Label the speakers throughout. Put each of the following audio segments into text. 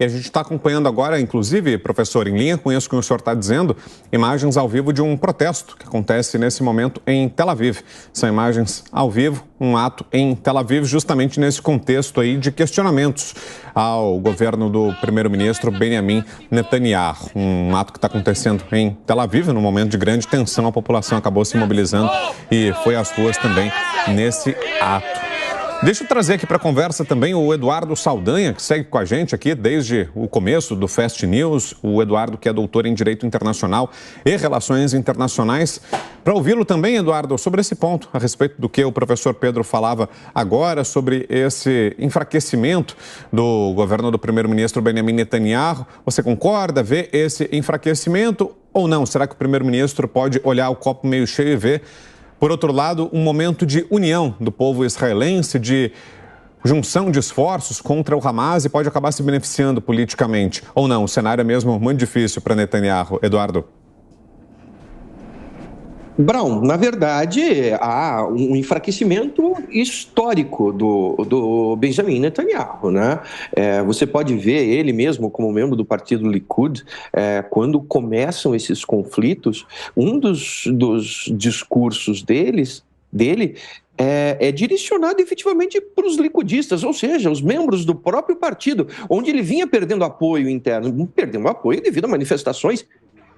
Speaker 1: E a gente está acompanhando agora, inclusive, professor, em linha com isso que o senhor está dizendo, imagens ao vivo de um protesto que acontece nesse momento em Tel Aviv. São imagens ao vivo, um ato em Tel Aviv, justamente nesse contexto aí de questionamentos ao governo do primeiro-ministro Benjamin Netanyahu. Um ato que está acontecendo em Tel Aviv, num momento de grande tensão, a população acabou se mobilizando e foi às ruas também nesse ato. Deixa eu trazer aqui para a conversa também o Eduardo Saldanha, que segue com a gente aqui desde o começo do Fast News. O Eduardo, que é doutor em Direito Internacional e Relações Internacionais. Para ouvi-lo também, Eduardo, sobre esse ponto, a respeito do que o professor Pedro falava agora, sobre esse enfraquecimento do governo do primeiro-ministro Benjamin Netanyahu. Você concorda, vê esse enfraquecimento ou não? Será que o primeiro-ministro pode olhar o copo meio cheio e ver, por outro lado, um momento de união do povo israelense, de junção de esforços contra o Hamas e pode acabar se beneficiando politicamente? Ou não? O cenário é mesmo muito difícil para Netanyahu. Eduardo.
Speaker 2: Brown, na verdade, há um enfraquecimento histórico do Benjamin Netanyahu, né? Você pode ver ele mesmo como membro do partido Likud, quando começam esses conflitos, um dos discursos dele é direcionado efetivamente para os liquidistas, ou seja, os membros do próprio partido, onde ele vinha perdendo apoio interno, perdendo apoio devido a manifestações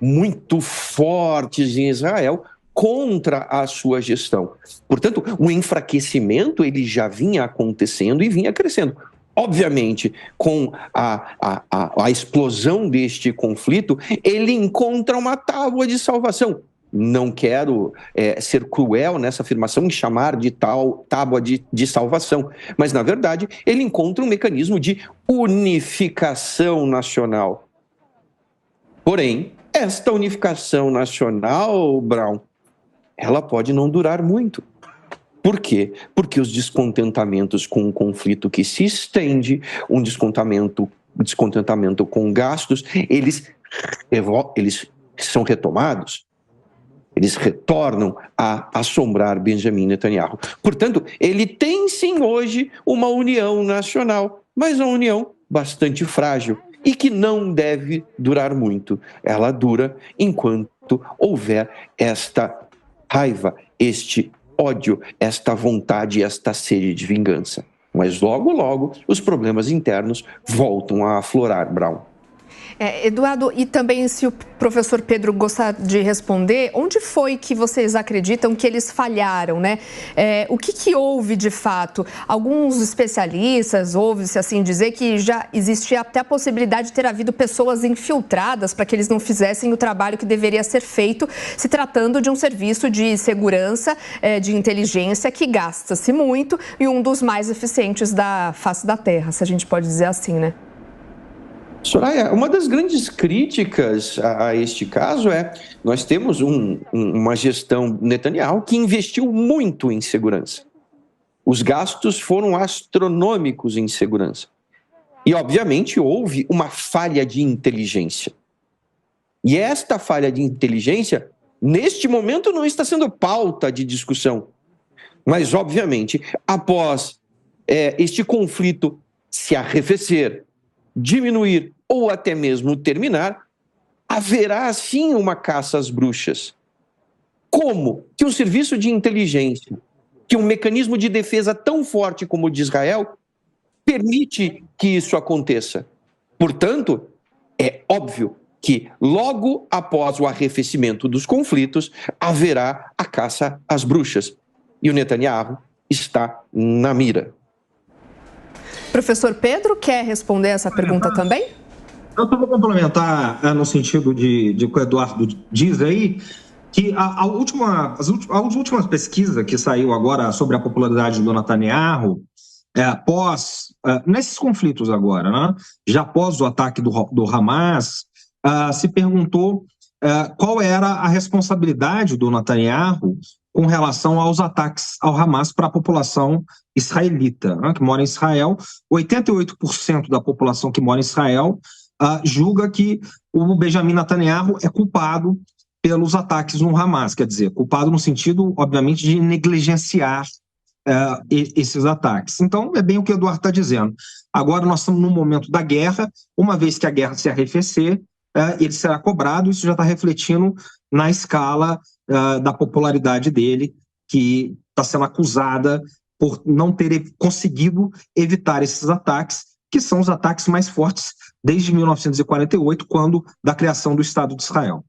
Speaker 2: muito fortes em Israel contra a sua gestão. Portanto, o enfraquecimento ele já vinha acontecendo e vinha crescendo. Obviamente, com a explosão deste conflito, ele encontra uma tábua de salvação. Não quero ser cruel nessa afirmação em chamar de tal tábua de salvação, mas, na verdade, ele encontra um mecanismo de unificação nacional. Porém, esta unificação nacional, Brown, ela pode não durar muito. Por quê? Porque os descontentamentos com um conflito que se estende, um descontentamento com gastos, eles são retomados. Eles retornam a assombrar Benjamin Netanyahu. Portanto, ele tem sim hoje uma união nacional, mas uma união bastante frágil e que não deve durar muito. Ela dura enquanto houver esta raiva, este ódio, esta vontade, esta sede de vingança. Mas logo, logo, os problemas internos voltam a aflorar, Brown.
Speaker 3: Eduardo, e também se o professor Pedro gostar de responder, onde foi que vocês acreditam que eles falharam, né? O que houve de fato? Alguns especialistas, ouve-se assim dizer que já existia até a possibilidade de ter havido pessoas infiltradas para que eles não fizessem o trabalho que deveria ser feito, se tratando de um serviço de segurança, de inteligência que gasta-se muito e um dos mais eficientes da face da Terra, se a gente pode dizer assim, né?
Speaker 2: Soraya, uma das grandes críticas a este caso nós temos uma gestão Netanyahu que investiu muito em segurança. Os gastos foram astronômicos em segurança. E, obviamente, houve uma falha de inteligência. E esta falha de inteligência, neste momento, não está sendo pauta de discussão. Mas, obviamente, após este conflito se arrefecer, diminuir ou até mesmo terminar, haverá sim uma caça às bruxas. Como que um serviço de inteligência, que um mecanismo de defesa tão forte como o de Israel, permite que isso aconteça? Portanto, é óbvio que logo após o arrefecimento dos conflitos, haverá a caça às bruxas. E o Netanyahu está na mira.
Speaker 3: Professor Pedro, quer responder essa pergunta também?
Speaker 4: Eu vou complementar no sentido de que o Eduardo diz aí, que as últimas pesquisas que saiu agora sobre a popularidade do Netanyahu, nesses conflitos agora, né, já após o ataque do Hamas, se perguntou qual era a responsabilidade do Netanyahu com relação aos ataques ao Hamas para a população israelita, né, que mora em Israel. 88% da população que mora em Israel julga que o Benjamin Netanyahu é culpado pelos ataques no Hamas, quer dizer, culpado no sentido, obviamente, de negligenciar esses ataques. Então, é bem o que o Eduardo está dizendo. Agora nós estamos no momento da guerra, uma vez que a guerra se arrefecer, ele será cobrado, isso já está refletindo na escala da popularidade dele, que está sendo acusada por não ter conseguido evitar esses ataques, que são os ataques mais fortes desde 1948, quando da criação do Estado de Israel.